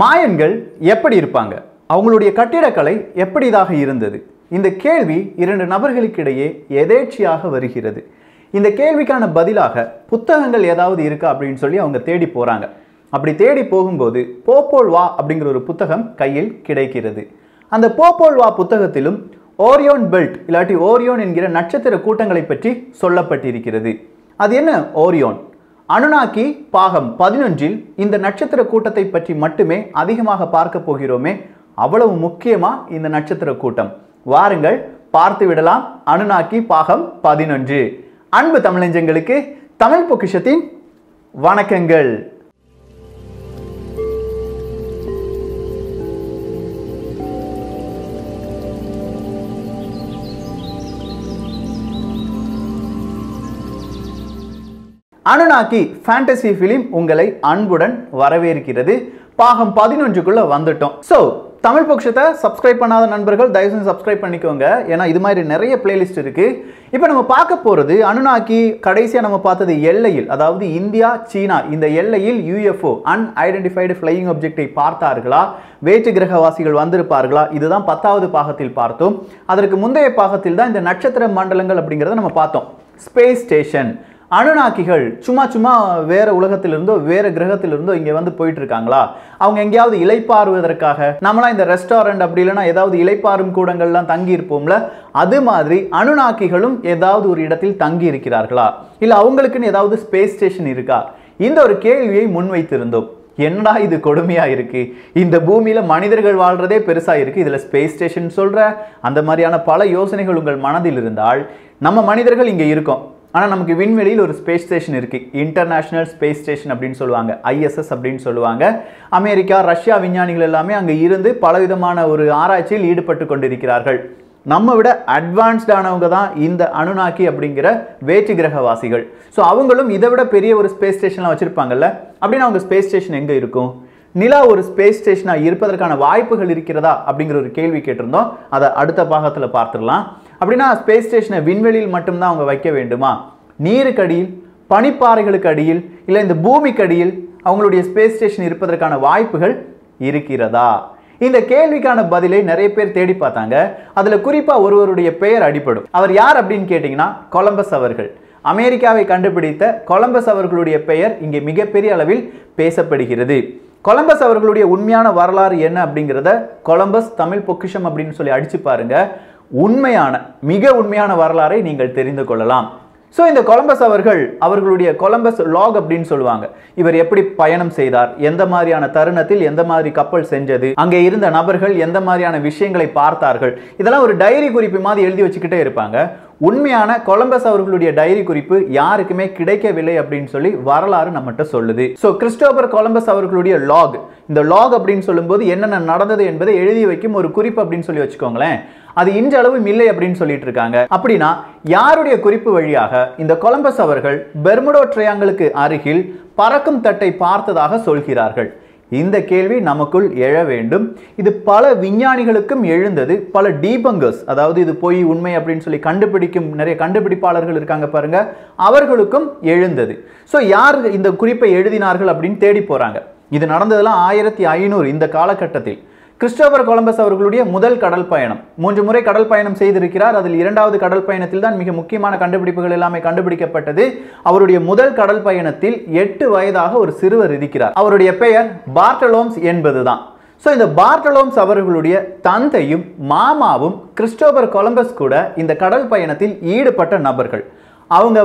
மாயன்கள் எப்படி இருப்பாங்க? அவங்களுடைய கட்டிடக்கலை எப்படிதாக இருந்தது? இந்த கேள்வி இரண்டு நபர்களுக்கிடையே எதேச்சியாக வருகிறது. இந்த கேள்விக்கான பதிலாக புத்தகங்கள் ஏதாவது இருக்கா அப்படின்னு சொல்லி அவங்க தேடி போறாங்க. அப்படி தேடி போகும்போது போப்போல் வா அப்படிங்கிற ஒரு புத்தகம் கையில் கிடைக்கிறது. அந்த போப்போல் வா புத்தகத்திலும் ஓரியோன் பெல்ட் இல்லாட்டி ஓரியோன் என்கிற நட்சத்திர கூட்டங்களை பற்றி சொல்லப்பட்டிருக்கிறது. அது என்ன ஓரியோன்? அனுநாக்கி பாகம் 11இல் இந்த நட்சத்திர கூட்டத்தை பற்றி மட்டுமே அதிகமாக பார்க்க போகிறோமே, அவ்வளவு முக்கியமா இந்த நட்சத்திர கூட்டம்? வாருங்கள் பார்த்து விடலாம். அனுநாக்கி பாகம் 11. அன்பு தமிழஞ்சங்களுக்கு தமிழ் பொக்கிஷத்தின் வணக்கங்கள். அனுநாக்கி ஃபேண்டசி ஃபிலிம் உங்களை அன்புடன் வரவேற்கிறது. பாகம் 11க்குள்ள வந்துட்டோம். ஸோ தமிழ் பொக்கிஷத்தை சப்ஸ்கிரைப் பண்ணாத நண்பர்கள் தயவு செஞ்சு சப்ஸ்கிரைப் பண்ணிக்கோங்க. ஏன்னா இது மாதிரி நிறைய பிளேலிஸ்ட் இருக்கு. இப்போ நம்ம பார்க்க போறது அனுநாக்கி கடைசியாக நம்ம பார்த்தது எல்லையில், அதாவது இந்தியா சீனா இந்த எல்லையில் UFO அன்ஐடென்டிஃபைடு ஃப்ளையிங் ஆப்ஜெக்டை பார்த்தார்களா, வேற்று கிரகவாசிகள் வந்திருப்பார்களா, இதுதான் 10வது பாகத்தில் பார்த்தோம். அதற்கு முந்தைய பாகத்தில் தான் இந்த நட்சத்திர மண்டலங்கள் அப்படிங்கிறத நம்ம பார்த்தோம். ஸ்பேஸ் ஸ்டேஷன், அனுநாக்கிகள் சும்மா வேற உலகத்திலிருந்தோ வேற கிரகத்திலிருந்தோ இங்க வந்து போயிட்டு இருக்காங்களா, அவங்க எங்கேயாவது இளைப்பாறுவதற்காக, நம்மளாம் இந்த ரெஸ்டாரண்ட் அப்படி இல்லைன்னா ஏதாவது இளைப்பாறும் கூடங்கள்லாம் தங்கி இருப்போம்ல, அது மாதிரி அனுநாக்கிகளும் ஏதாவது ஒரு இடத்தில் தங்கி இருக்கிறார்களா, இல்ல அவங்களுக்குன்னு ஏதாவது ஸ்பேஸ் ஸ்டேஷன் இருக்கா? இந்த ஒரு கேள்வியை முன்வைத்திருந்தோம். என்னடா இது கொடுமையா இருக்கு, இந்த பூமியில மனிதர்கள் வாழ்றதே பெருசா இருக்கு, இதுல ஸ்பேஸ் ஸ்டேஷன் சொல்ற அந்த மாதிரியான பல யோசனைகள் உங்கள் மனதில் இருந்தால், நம்ம மனிதர்கள் இங்க இருக்கோம், ஆனால் நமக்கு விண்வெளியில் ஒரு ஸ்பேஸ் ஸ்டேஷன் இருக்குது. இன்டர்நேஷ்னல் ஸ்பேஸ் ஸ்டேஷன் அப்படின்னு சொல்லுவாங்க, ISS அப்படின்னு சொல்லுவாங்க. அமெரிக்கா ரஷ்யா விஞ்ஞானிகள் எல்லாமே அங்கே இருந்து பலவிதமான ஒரு ஆராய்ச்சியில் ஈடுபட்டு கொண்டிருக்கிறார்கள். நம்ம விட அட்வான்ஸ்டானவங்க தான் இந்த அனுநாக்கி அப்படிங்கிற வேற்று கிரகவாசிகள். ஸோ அவங்களும் இதை விட பெரிய ஒரு ஸ்பேஸ் ஸ்டேஷன்லாம் வச்சுருப்பாங்கல்ல. அப்படின்னா அவங்க ஸ்பேஸ் ஸ்டேஷன் எங்கே இருக்கும்? நிலா ஒரு ஸ்பேஸ் ஸ்டேஷனாக இருப்பதற்கான வாய்ப்புகள் இருக்கிறதா அப்படிங்கிற ஒரு கேள்வி கேட்டிருந்தோம். அதை அடுத்த பாகத்தில் பார்த்துடலாம். அப்படின்னா ஸ்பேஸ் ஸ்டேஷனை விண்வெளியில் மட்டும்தான் அவங்க வைக்க வேண்டுமா? நீருக்கடியில், பனிப்பாறைகளுக்கு அடியில், இல்லை இந்த பூமிக்கு அடியில் அவங்களுடைய ஸ்பேஸ் ஸ்டேஷன் இருப்பதற்கான வாய்ப்புகள் இருக்கிறதா? இந்த கேள்விக்கான பதிலை நிறைய பேர் தேடி பார்த்தாங்க. அதில் குறிப்பாக ஒருவருடைய பெயர் அடிபடும். அவர் யார் அப்படின்னு கேட்டிங்கன்னா கொலம்பஸ் அவர்கள். அமெரிக்காவை கண்டுபிடித்த கொலம்பஸ் அவர்களுடைய பெயர் இங்கே மிகப்பெரிய அளவில் பேசப்படுகிறது. கொலம்பஸ் அவர்களுடைய உண்மையான வரலாறு என்ன அப்படிங்கிறத கொலம்பஸ் தமிழ் பொக்கிஷம் அப்படின்னு சொல்லி அடிச்சு பாருங்க. உண்மையான மிக உண்மையான வரலாறை நீங்கள் தெரிந்து கொள்ளலாம். ஸோ இந்த கொலம்பஸ் அவர்களுடைய கொலம்பஸ் லாக் அப்படின்னு சொல்லுவாங்க. இவர் எப்படி பயணம் செய்தார், எந்த மாதிரியான தருணத்தில் எந்த மாதிரி கப்பல் செஞ்சது, அங்கே இருந்த நபர்கள் எந்த மாதிரியான விஷயங்களை பார்த்தார்கள், இதெல்லாம் ஒரு டைரி குறிப்பு மாதிரி எழுதி வச்சுக்கிட்டே இருப்பாங்க. உண்மையான கொலம்பஸ் அவர்களுடைய டைரி குறிப்பு யாருக்குமே கிடைக்கவில்லை அப்படின்னு சொல்லி வரலாறு நம்மகிட்ட சொல்லுது. ஸோ கிறிஸ்டோபர் கொலம்பஸ் அவர்களுடைய லாக், இந்த லாக் அப்படின்னு சொல்லும்போது என்னென்ன நடந்தது என்பதை எழுதி வைக்கும் ஒரு குறிப்பு அப்படின்னு சொல்லி வச்சுக்கோங்களேன். அது இன்றளவும் இல்லை அப்படின்னு சொல்லிட்டு இருக்காங்க. அப்படின்னா யாருடைய குறிப்பு வழியாக இந்த கொலம்பஸ் அவர்கள் பெர்முடா ட்ரையாங்கிளுக்கு அருகில் பறக்கும் தட்டை பார்த்ததாக சொல்கிறார்கள்? இந்த கேள்வி நமக்குள் எழ வேண்டும். இது பல விஞ்ஞானிகளுக்கும் எழுந்தது, பல டீபங்கர்ஸ், அதாவது இது போய் உண்மை அப்படின்னு சொல்லி கண்டுபிடிக்கும் நிறைய கண்டுபிடிப்பாளர்கள் இருக்காங்க பாருங்க, அவர்களுக்கும் எழுந்தது. ஸோ யார் இந்த குறிப்பை எழுதினார்கள் அப்படின்னு தேடி போறாங்க. இது நடந்ததெல்லாம் 1500 இந்த காலகட்டத்தில். கிறிஸ்டோபர் கொலம்பஸ் அவர்களுடைய முதல் கடல் பயணம், 3 முறை கடல் பயணம் செய்திருக்கிறார். அதில் 2வது கடல் பயணத்தில் தான் மிக முக்கியமான கண்டுபிடிப்புகள் எல்லாமே கண்டுபிடிக்கப்பட்டது. அவருடைய முதல் கடல் பயணத்தில் 8 வயதாக ஒரு சிறுவர் இருக்கிறார். அவருடைய பெயர் பார்டலோம்ஸ் என்பதுதான். ஸோ இந்த பார்டலோம்ஸ் அவர்களுடைய தந்தையும் மாமாவும் கிறிஸ்டோபர் கொலம்பஸ் கூட இந்த கடல் பயணத்தில் ஈடுபட்ட நபர்கள். அவங்க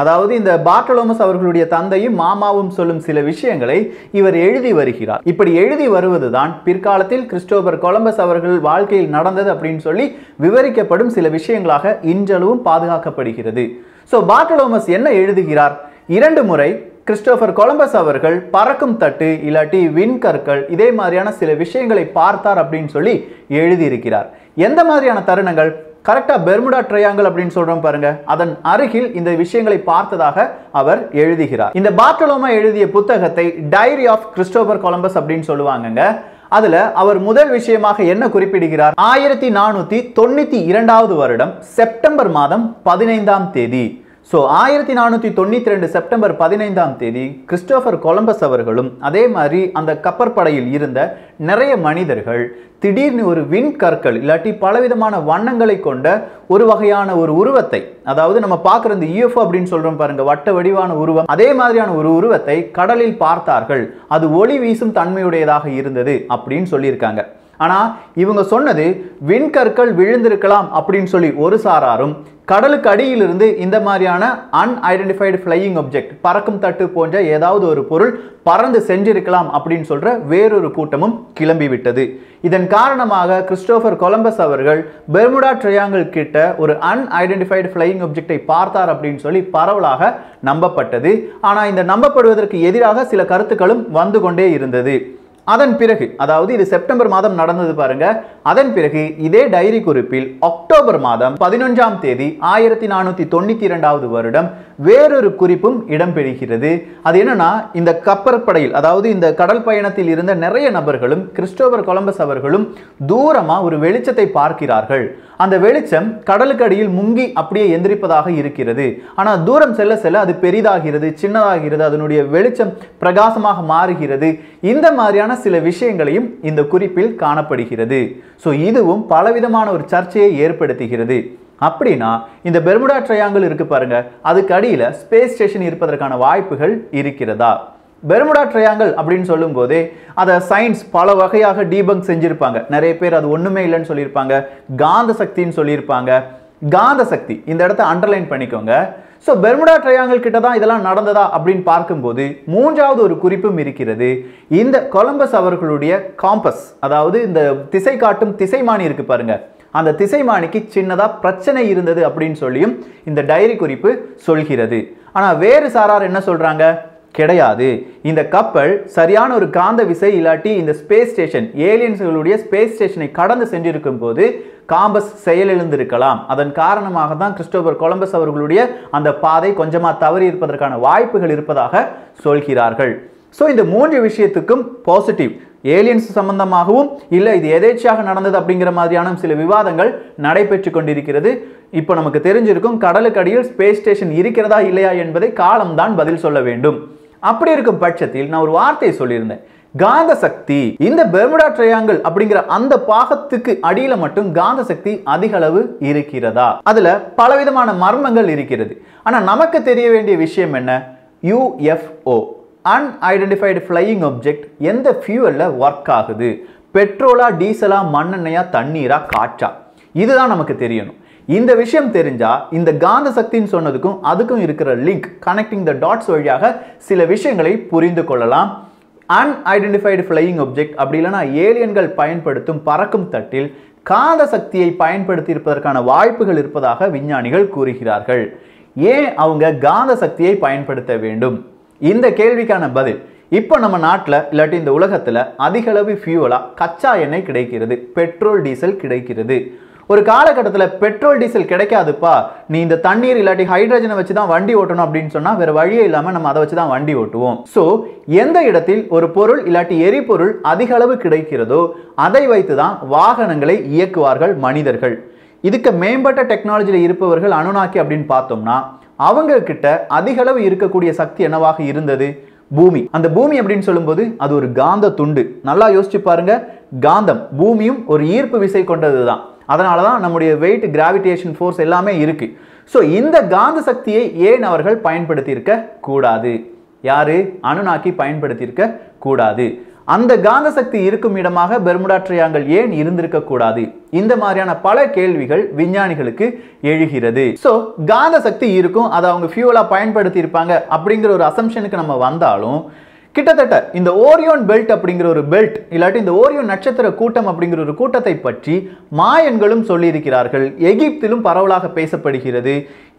அதாவது இந்த பார்டலோமஸ் அவர்களுடைய தந்தையும் மாமாவும் சொல்லும் சில விஷயங்களை இவர் எழுதி வருகிறார். இப்படி எழுதி வருவதுதான் பிற்காலத்தில் கிறிஸ்டோபர் கொலம்பஸ் அவர்கள் வாழ்க்கையில் நடந்தது அப்படின்னு சொல்லி விவரிக்கப்படும் சில விஷயங்களாக இன்றளவும் பாதுகாக்கப்படுகிறது. ஸோ பார்டலோமஸ் என்ன எழுதுகிறார்? 2 முறை கிறிஸ்டோபர் கொலம்பஸ் அவர்கள் பறக்கும் தட்டு இல்லாட்டி விண்கற்கள் இதே மாதிரியான சில விஷயங்களை பார்த்தார் அப்படின்னு சொல்லி எழுதியிருக்கிறார். எந்த மாதிரியான தருணங்கள்? கரெக்டா பெர்முடா ட்ரையாங்கிள் அப்படின்னு சொல்றோம் பாருங்க, அதன் அருகில் இந்த விஷயங்களை பார்த்ததாக அவர் எழுதுகிறார். இந்த பார்டலோமா எழுதிய புத்தகத்தை டைரி ஆஃப் கிறிஸ்டோபர் கொலம்பஸ் அப்படின்னு சொல்லுவாங்க. அதுல அவர் முதல் விஷயமாக என்ன குறிப்பிடுகிறார்? 1492 வருடம் செப்டம்பர் மாதம் 15ஆம் தேதி. ஸோ 1492 செப்டம்பர் 15ஆம் தேதி கிறிஸ்டோபர் கொலம்பஸ் அவர்களும் அதே மாதிரி அந்த கப்பற்படையில் இருந்த நிறைய மனிதர்கள் திடீர்னு ஒரு விண்கற்கள் இல்லாட்டி பலவிதமான வண்ணங்களை கொண்ட ஒரு வகையான ஒரு உருவத்தை, அதாவது நம்ம பார்க்குற இந்த UFO அப்படின்னு சொல்றோம் பாருங்க, வட்ட வடிவான உருவம், அதே மாதிரியான ஒரு உருவத்தை கடலில் பார்த்தார்கள். அது ஒளி வீசும் தன்மையுடையதாக இருந்தது அப்படின்னு சொல்லியிருக்காங்க. ஆனா இவங்க சொன்னது விண்கற்கள் விழுந்திருக்கலாம் அப்படின்னு சொல்லி ஒரு சாராரும், கடலுக்கு அடியிலிருந்து இந்த மாதிரியான அன்ஐடென்டிஃபைடு ஃப்ளையிங் ஆப்ஜெக்ட், பறக்கும் தட்டு போன்ற ஏதாவது ஒரு பொருள் பறந்து சென்றிருக்கலாம் அப்படின்னு சொல்ற வேறொரு கூட்டமும் கிளம்பி விட்டது. இதன் காரணமாக கிறிஸ்டோபர் கொலம்பஸ் அவர்கள் பெர்முடா ட்ரையாங்கிள் கிட்ட ஒரு அன்ஐடென்டிஃபைடு ஃப்ளையிங் ஆப்ஜெக்டை பார்த்தார் அப்படின்னு சொல்லி பரவலாக நம்பப்பட்டது. ஆனா இந்த நம்பப்படுவதற்கு எதிராக சில கருத்துக்களும் வந்து கொண்டே இருந்தது. அதன் பிறகு, அதாவது இது செப்டம்பர் மாதம் நடந்தது பாருங்க, அதன் பிறகு இதே டைரி குறிப்பில் அக்டோபர் மாதம் 11ஆம் தேதி 1492 வருடம் வேறொரு குறிப்பும் இடம்பெறுகிறது. அது என்னன்னா, இந்த கப்பற்படையில், அதாவது இந்த கடல் பயணத்தில் இருந்த நிறைய நபர்களும் கிறிஸ்டோபர் கொலம்பஸ் அவர்களும் தூரமா ஒரு வெளிச்சத்தை பார்க்கிறார்கள். அந்த வெளிச்சம் கடலுக்கு அடியில் முங்கி அப்படியே எந்திரிப்பதாக இருக்கிறது. ஆனால் தூரம் செல்ல செல்ல அது பெரிதாகிறது, சின்னதாகிறது, அதனுடைய வெளிச்சம் பிரகாசமாக மாறுகிறது. இந்த மாதிரியான சில விஷயங்களையும் இந்த குறிப்பில் காணப்படுகிறது. ஸோ இதுவும் பலவிதமான ஒரு சர்ச்சையை ஏற்படுத்துகிறது. அப்படின்னா இந்த பெர்முடா ட்ரையாங்கிள் இருக்கு பாருங்க, அதுக்கு அடியில் ஸ்பேஸ் ஸ்டேஷன் இருப்பதற்கான வாய்ப்புகள் இருக்கிறதா? பெர்முடா ட்ரையாங்கிள் அப்படின்னு சொல்லும் போதே அதை சயின்ஸ் பல வகையாக டீபங்க் செஞ்சிருப்பாங்க. நிறைய பேர் அது ஒண்ணுமே இல்லைன்னு சொல்லியிருப்பாங்க, காந்த சக்தின்னு சொல்லியிருப்பாங்க. காந்த சக்தி இந்த இடத்த அண்டர்லைன் பண்ணிக்கோங்க. ஸோ பெர்முடா ட்ரையாங்கிள் கிட்ட தான் இதெல்லாம் நடந்ததா அப்படின்னு பார்க்கும்போது மூன்றாவது ஒரு குறிப்பும் இருக்கிறது. இந்த கொலம்பஸ் அவர்களுடைய காம்பஸ், அதாவது இந்த திசை காட்டும் திசைமானி இருக்கு பாருங்க, அந்த திசைமானிக்கு சின்னதா பிரச்சனை இருந்தது அப்படின்னு சொல்லியும் இந்த டைரி குறிப்பு சொல்கிறது. ஆனா வேறு சாரார் என்ன சொல்றாங்க? கிடையாது, இந்த கப்பல் சரியான ஒரு காந்த விசை இல்லாட்டி இந்த ஸ்பேஸ் ஸ்டேஷன், ஏலியன்ஸ்களுடைய ஸ்பேஸ் ஸ்டேஷனை கடந்து சென்றிருக்கும் போது காம்பஸ் செயலிழந்திருக்கலாம். அதன் காரணமாக தான் கிறிஸ்டோபர் கொலம்பஸ் அவர்களுடைய அந்த பாதை கொஞ்சமா தவறி இருப்பதற்கான வாய்ப்புகள் இருப்பதாக சொல்கிறார்கள். ஸோ இந்த மூன்று விஷயத்துக்கும் பாசிட்டிவ், ஏலியன்ஸ் சம்பந்தமாகவும் இல்லை இது எதேச்சியாக நடந்தது அப்படிங்கிற மாதிரியான சில விவாதங்கள் நடைபெற்று கொண்டிருக்கிறது. இப்போ நமக்கு தெரிஞ்சிருக்கும் கடலுக்கு அடியில் ஸ்பேஸ் ஸ்டேஷன் இருக்கிறதா இல்லையா என்பதை காலம்தான் பதில் சொல்ல வேண்டும். அப்படி இருக்கும் பட்சத்தில் நான் ஒரு வார்த்தையை சொல்லியிருந்தேன், காந்த சக்தி. இந்த பெர்முடா ட்ரையாங்கிள் அப்படிங்கிற அந்த பாகத்துக்கு அடியில மட்டும் காந்த சக்தி அதிக அளவு இருக்கிறதா? அதுல பலவிதமான மர்மங்கள் இருக்கிறது. ஆனா நமக்கு தெரிய வேண்டிய விஷயம் என்ன? UFO, அன்ஐடென்டிஃபைடு ஃப்ளையிங் ஆப்ஜெக்ட், எந்த ஃபியூவல்ல ஒர்க் ஆகுது? பெட்ரோலா, டீசலா, மண்ணெண்ணெயா, தண்ணீரா, காற்றா? இதுதான் நமக்கு தெரியணும். இந்த விஷயம் தெரிஞ்சா இந்த காந்த சக்தின்னு சொன்னதுக்கும் அதுக்கும் இருக்கிற லிங்க், கனெக்டிங் த டாட்ஸ் வழியாக சில விஷயங்களை புரிந்து கொள்ளலாம். அன்ஐடென்டிஃபைடு ஃப்ளையிங் ஆப்ஜெக்ட் அப்படி இல்லைனா ஏலியன்கள் பயன்படுத்தும் பறக்கும் தட்டில் காந்த சக்தியை பயன்படுத்தி இருப்பதற்கான வாய்ப்புகள் இருப்பதாக விஞ்ஞானிகள் கூறுகிறார்கள். ஏன் அவங்க காந்த சக்தியை பயன்படுத்த வேண்டும்? இந்த கேள்விக்கான பதில், இப்போ நம்ம நாட்டில் இல்லாட்டி இந்த உலகத்தில் அதிக அளவு ஃபியூவலா கச்சா எண்ணெய் கிடைக்கிறது, பெட்ரோல் டீசல் கிடைக்கிறது. ஒரு காலகட்டத்தில் பெட்ரோல் டீசல் கிடைக்காதுப்பா, நீ இந்த தண்ணீர் இல்லாட்டி ஹைட்ரஜனை வச்சு தான் வண்டி ஓட்டணும் அப்படின்னு சொன்னா வேற வழியே இல்லாம நம்ம அதை வச்சு தான் வண்டி ஓட்டுவோம். ஸோ எந்த இடத்தில் ஒரு பொருள் இல்லாட்டி எரிபொருள் அதிக அளவு கிடைக்கிறதோ அதை வைத்து தான் வாகனங்களை இயக்குவார்கள் மனிதர்கள். இதுக்கு மேம்பட்ட டெக்னாலஜியில் இருப்பவர்கள் அனுநாக்கி அப்படின்னு பார்த்தோம்னா அவங்க கிட்ட அதிக அளவு இருக்கக்கூடிய சக்தி என்னவாக இருந்தது? பூமி. அந்த பூமி அப்படின்னு சொல்லும்போது அது ஒரு காந்த துண்டு. நல்லா யோசிச்சு பாருங்க, காந்தம், பூமியும் ஒரு ஈர்ப்பு விசை கொண்டது தான். அதனால தான் நம்முடைய வெயிட், கிராவிடேஷன் ஃபோர்ஸ் எல்லாமே இருக்கு. ஸோ இந்த காந்த சக்தியை ஏன் அவர்கள் பயன்படுத்தி இருக்க கூடாது? யாரு? அனுநாக்கி பயன்படுத்தி இருக்க கூடாது. அந்த காந்த சக்தி இருக்கும் இடமாக பெர்முடா ட்ரையாங்கிள் ஏன் இருந்திருக்க கூடாது? இந்த மாதிரியான பல கேள்விகள் விஞ்ஞானிகளுக்கு எழுகிறது. ஸோ காந்த சக்தி இருக்கும், அதை அவங்க ஃபியூவலா பயன்படுத்தி இருப்பாங்க அப்படிங்கிற ஒரு அசம்ஷனுக்கு நம்ம வந்தாலும் கிட்டத்தட்ட இந்த ஓரியோன் பெல்ட் அப்படிங்கிற ஒரு பெல்ட் இல்லாட்டி இந்த ஓரியோன் நட்சத்திர கூட்டம் அப்படிங்கிற ஒரு கூட்டத்தை பற்றி மாயன்களும் சொல்லியிருக்கிறார்கள். எகிப்திலும் பரவலாக பேசப்படுகிறது.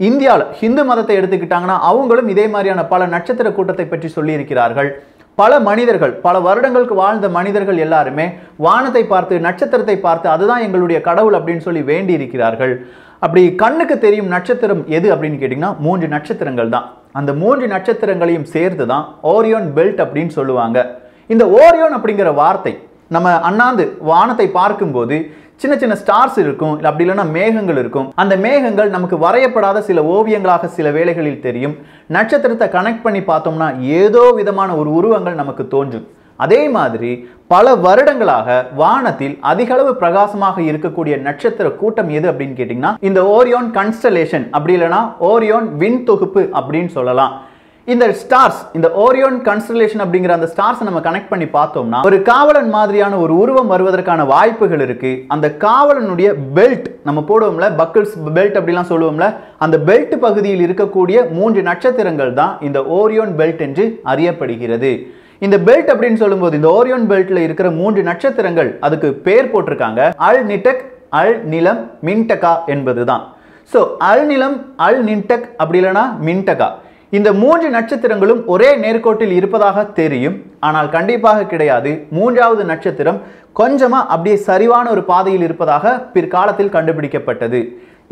இந்தியாவில் ஹிந்து மதத்தை எடுத்துக்கிட்டாங்கன்னா அவங்களும் இதே மாதிரியான பல நட்சத்திர கூட்டத்தை பற்றி சொல்லியிருக்கிறார்கள். பல மனிதர்கள், பல வருடங்களுக்கு வாழ்ந்த மனிதர்கள் எல்லாருமே வானத்தை பார்த்து, நட்சத்திரத்தை பார்த்து அதுதான் எங்களுடைய கடவுள் அப்படின்னு சொல்லி வேண்டி இருக்கிறார்கள். அப்படி கண்ணுக்கு தெரியும் நட்சத்திரம் எது அப்படின்னு கேட்டிங்கன்னா 3 நட்சத்திரங்கள் தான். அந்த 3 நட்சத்திரங்களையும் சேர்த்து தான் ஓரியோன் பெல்ட் அப்படின்னு சொல்லுவாங்க. இந்த ஓரியோன் அப்படிங்கிற வார்த்தை நம்ம அண்ணாந்து வானத்தை பார்க்கும்போது சின்ன சின்ன ஸ்டார்ஸ் இருக்கும், இல்லை அப்படி இல்லைன்னா மேகங்கள் இருக்கும். அந்த மேகங்கள் நமக்கு வரையப்படாத சில ஓவியங்களாக சில வேளைகளில் தெரியும். நட்சத்திரத்தை கனெக்ட் பண்ணி பார்த்தோம்னா ஏதோ விதமான ஒரு உருவங்கள் நமக்கு தோன்றும். அதே மாதிரி பல வருடங்களாக வானத்தில் அதிக அளவு பிரகாசமாக இருக்கக்கூடிய நட்சத்திர கூட்டம் எது அப்படின்னு கேட்டீங்கன்னா இந்த ஓரியோன் கன்ஸ்டலேஷன், அப்படி இல்லைன்னா ஓரியோன் விண் தொகுப்பு அப்படின்னு சொல்லலாம். இந்த ஸ்டார்ஸ், இந்த ஓரியோன் கன்ஸ்டலேஷன் அப்படிங்கிற அந்த ஸ்டார்ஸ் நம்ம கனெக்ட் பண்ணி பார்த்தோம்னா ஒரு காவலன் மாதிரியான ஒரு உருவம் வருவதற்கான வாய்ப்புகள் இருக்கு. அந்த காவலனுடைய பெல்ட் நம்ம போடுவோம்ல, பக்கிள்ஸ் பெல்ட் அப்படிலாம் சொல்லுவோம்ல, அந்த பெல்ட் பகுதியில் இருக்கக்கூடிய 3 நட்சத்திரங்கள் தான் இந்த ஓரியோன் பெல்ட் என்று அறியப்படுகிறது. இந்த பெல்ட் அப்படின்னு சொல்லும்போது இந்த ஓரியோன் பெல்ட்ல இருக்கிற 3 நட்சத்திரங்கள் அதுக்கு பேர் போட்டிருக்காங்க. அல் நிட்டக், அல் நிலம், மின்டகா என்பதுதான். ஸோ அல் நிலம், அல் நின்டக் அப்படி இல்லைன்னா மின்டகா, இந்த 3 நட்சத்திரங்களும் ஒரே நேர்கோட்டில் இருப்பதாக தெரியும். ஆனால் கண்டிப்பாக கிடையாது. 3வது நட்சத்திரம் கொஞ்சமா அப்படியே சரிவான ஒரு பாதையில் இருப்பதாக பிற்காலத்தில் கண்டுபிடிக்கப்பட்டது.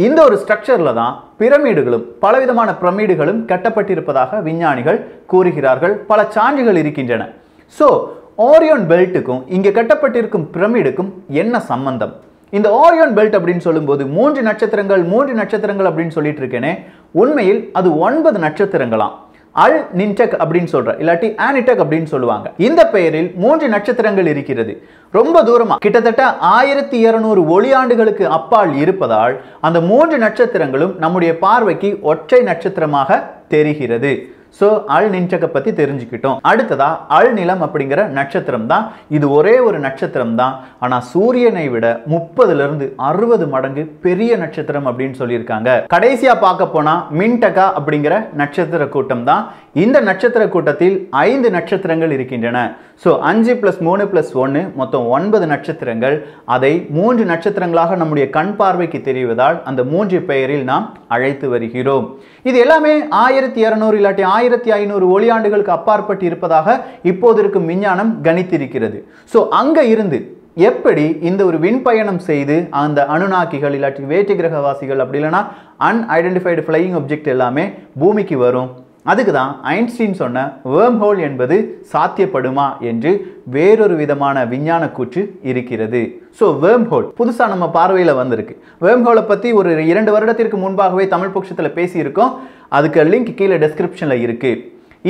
இந்த ஒரு ஸ்ட்ரக்சர்ல தான் பிரமிடுகளும் பலவிதமான பிரமிடுகளும் கட்டப்பட்டிருப்பதாக விஞ்ஞானிகள் கூறுகிறார்கள். பல சான்றுகள் இருக்கின்றன. ஸோ ஓரியோன் பெல்ட்டுக்கும் இங்கே கட்டப்பட்டிருக்கும் பிரமிடுக்கும் என்ன சம்பந்தம்? இந்த ஓரியோன் பெல்ட் அப்படின்னு சொல்லும்போது 3 நட்சத்திரங்கள் அப்படின்னு சொல்லிட்டு இருக்கேனே, உண்மையில் அது 9 நட்சத்திரங்களாம். அல் நின்டக் அப்படின்னு சொல்ற, இல்லாட்டி ஆனிடக் அப்படின்னு சொல்லுவாங்க. இந்த பெயரில் 3 நட்சத்திரங்கள் இருக்கிறது. ரொம்ப தூரமா கிட்டத்தட்ட 1200 ஒளியாண்டுகளுக்கு அப்பால் இருப்பதால் அந்த 3 நட்சத்திரங்களும் நம்முடைய பார்வைக்கு ஒற்றை நட்சத்திரமாக தெரிகிறது. ஸோ அல் நின்டக்கை பற்றி தெரிஞ்சுக்கிட்டோம். அடுத்ததா அல் நிலம் அப்படிங்கிற நட்சத்திரம் தான். இது ஒரே ஒரு நட்சத்திரம் தான், ஆனால் சூரியனை விட 30லிருந்து 60 மடங்கு பெரிய நட்சத்திரம் அப்படின்னு சொல்லியிருக்காங்க. கடைசியா பார்க்க போனா மின்டகா அப்படிங்கிற நட்சத்திர கூட்டம் தான். இந்த நட்சத்திர கூட்டத்தில் 5 நட்சத்திரங்கள் இருக்கின்றன. ஸோ 5 + 3 + 1 மொத்தம் 9 நட்சத்திரங்கள். அதை 3 நட்சத்திரங்களாக நம்முடைய கண் பார்வைக்கு தெரிவதால் அந்த 3 பெயரில் நாம் அழைத்து வருகிறோம். இது எல்லாமே 1200 இல்லாட்டி 1500 ஒளியாண்டுகளுக்கு அப்பாற்பட்டு இருப்பதாக இப்போது இருக்கும் விஞ்ஞானம் கணித்திருக்கிறது. ஸோ அங்க இருந்து எப்படி இந்த ஒரு விண்பயணம் செய்து அந்த அனுநாக்கிகள் இல்லாட்டி வேற்று கிரகவாசிகள் அப்படி இல்லைன்னா அன்ஐடென்டிஃபைடு ஃப்ளையிங் ஆப்ஜெக்ட் எல்லாமே பூமிக்கு வரும்? அதுக்கு தான் ஐன்ஸ்டீன் சொன்ன வேர்ம் ஹோல் என்பது சாத்தியப்படுமா என்று வேறொரு விதமான விஞ்ஞான கூற்று இருக்கிறது. ஸோ வேர்ம் ஹோல் புதுசாக நம்ம பார்வையில் வந்திருக்கு. வேர்ம் ஹோலை பற்றி ஒரு 2 வருடத்திற்கு முன்பாகவே தமிழ் பொக்கிஷத்தில் பேசியிருக்கோம். அதுக்கு லிங்க் கீழே டெஸ்கிரிப்ஷனில் இருக்கு.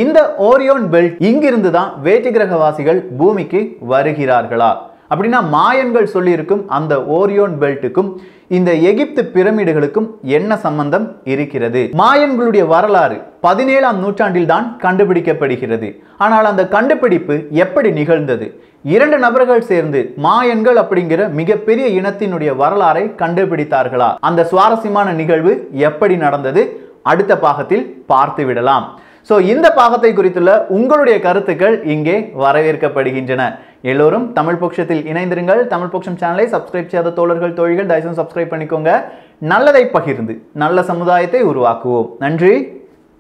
இந்த ஓரியோன் பெல்ட் இங்கிருந்து தான் வேற்று கிரகவாசிகள் பூமிக்கு வருகிறார்களா அப்படின்னா மாயன்கள் சொல்லியிருக்கும் அந்த ஓரியோன் பெல்ட்டுக்கும் இந்த எகிப்து பிரமிடுகளுக்கும் என்ன சம்பந்தம் இருக்கிறது? மாயன்களுடைய வரலாறு 17ஆம் நூற்றாண்டில் தான் கண்டுபிடிக்கப்படுகிறது. ஆனால் அந்த கண்டுபிடிப்பு எப்படி நிகழ்ந்தது? 2 நபர்கள் சேர்ந்து மாயன்கள் அப்படிங்கிற மிகப்பெரிய இனத்தினுடைய வரலாறை கண்டுபிடித்தார்களா? அந்த சுவாரஸ்யமான நிகழ்வு எப்படி நடந்தது? அடுத்த பாகத்தில் பார்த்து விடலாம். ஸோ இந்த பாகத்தை குறித்துள்ள உங்களுடைய கருத்துக்கள் இங்கே வரவேற்கப்படுகின்றன. எல்லோரும் தமிழ் பொக்கிஷத்தில் இணைந்திருங்கள். தமிழ் பொக்கிஷம் சேனலை சப்ஸ்கிரைப் செய்யாத தோழர்கள் தோழிகள் தயவுசெய்து சப்ஸ்கிரைப் பண்ணிக்கோங்க. நல்லதை பகிர்ந்து நல்ல சமுதாயத்தை உருவாக்குவோம். நன்றி,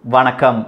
வணக்கம்.